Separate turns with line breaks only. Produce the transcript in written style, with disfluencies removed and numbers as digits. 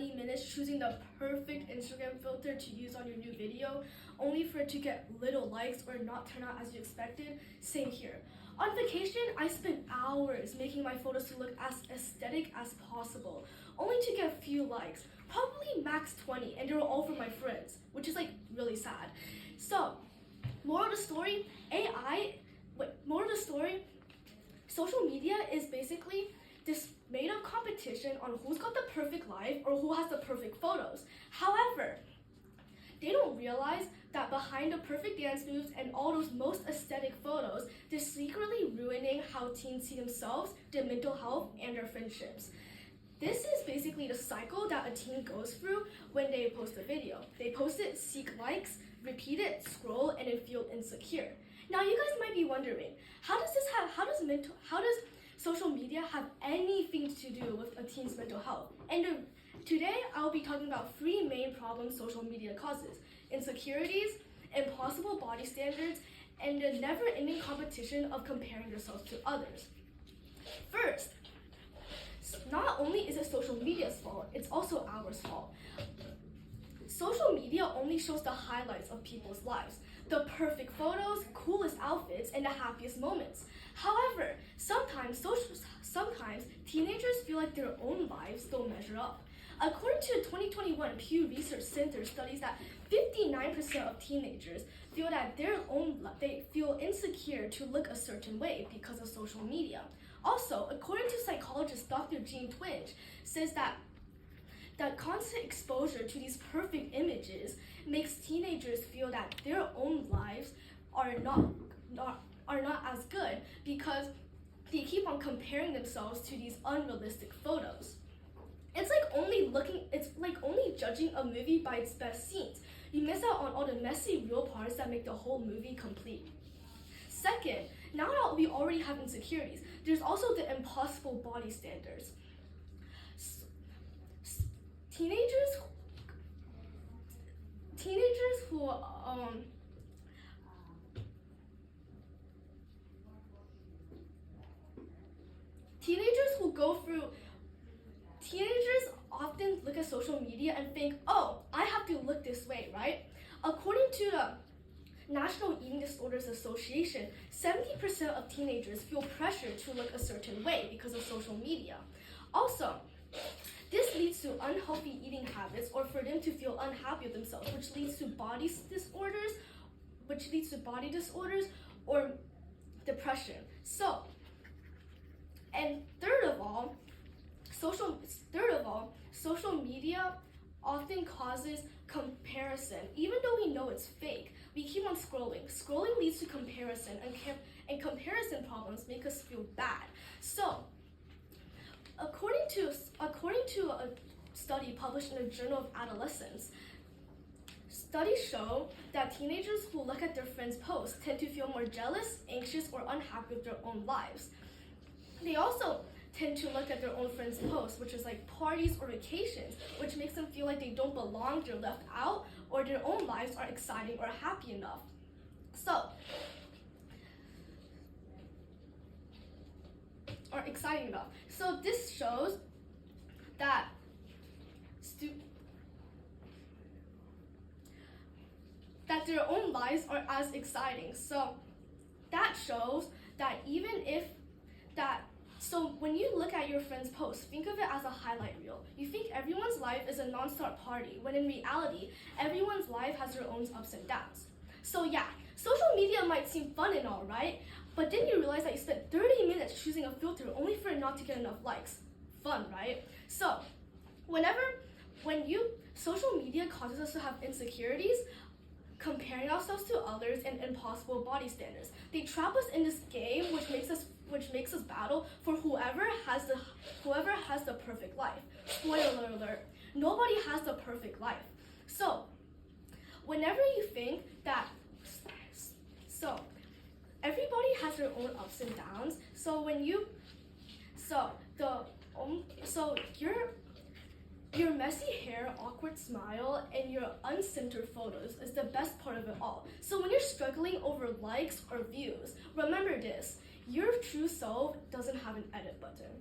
20 minutes choosing the perfect Instagram filter to use on your new video, only for it to get little likes or not turn out as you expected? Same here. On vacation, I spent hours making my photos to look as aesthetic as possible, only to get a few likes, probably max 20, and they were all from my friends, which is like really sad. So, moral of the story, social media is basically this made-up competition on who's got the perfect life or who has the perfect photos. However, they don't realize that behind the perfect dance moves and all those most aesthetic photos, they're secretly ruining how teens see themselves, their mental health, and their friendships. This is basically the cycle that a teen goes through when they post a video. They post it, seek likes, repeat it, scroll, and then feel insecure. Now you guys might be wondering, how does social media have anything to do with a teen's mental health? And today I'll be talking about 3 main problems social media causes: insecurities, impossible body standards, and the never-ending competition of comparing yourself to others. First, not only is it social media's fault, it's also our fault. Social media only shows the highlights of people's lives, the perfect photos, coolest outfits, and the happiest moments. However, sometimes teenagers feel like their own lives don't measure up. According to a 2021 Pew Research Center studies that 59% of teenagers feel that they feel insecure to look a certain way because of social media. Also, according to psychologist Dr. Jean Twenge, says that constant exposure to these perfect images makes teenagers feel that their own lives are not as good because they keep on comparing themselves to these unrealistic photos. It's like only judging a movie by its best scenes. You miss out on all the messy real parts that make the whole movie complete. Second, now that we already have insecurities, there's also the impossible body standards. Teenagers often look at social media and think, oh, I have to look this way, right? According to the National Eating Disorders Association, 70% of teenagers feel pressure to look a certain way because of social media. Also, this leads to unhealthy eating habits or for them to feel unhappy with themselves, which leads to body disorders or depression. So, and third of all, social media often causes comparison. Even though we know it's fake, we keep on scrolling. Scrolling leads to comparison, and comparison problems make us feel bad. So, according to a study published in the Journal of Adolescence, studies show that teenagers who look at their friends' posts tend to feel more jealous, anxious, or unhappy with their own lives. They also tend to look at their own friends' posts, which is like parties or vacations, which makes them feel like they don't belong, they're left out, or their own lives aren't exciting or happy enough. So this shows that their own lives are as exciting. So that shows that so when you look at your friend's post, think of it as a highlight reel. You think everyone's life is a non-stop party, when in reality, everyone's life has their own ups and downs. So yeah, social media might seem fun and all, right? But then you realize that you spent 30 minutes choosing a filter only for it not to get enough likes. Fun, right? So, social media causes us to have insecurities, comparing ourselves to others, and impossible body standards. They trap us in this game, which makes us battle for whoever has the perfect life. Spoiler alert, nobody has the perfect life. So, whenever you think that, everybody has their own ups and downs. Your messy hair, awkward smile, and your uncentered photos is the best part of it all. So when you're struggling over likes or views, remember this: your true self doesn't have an edit button.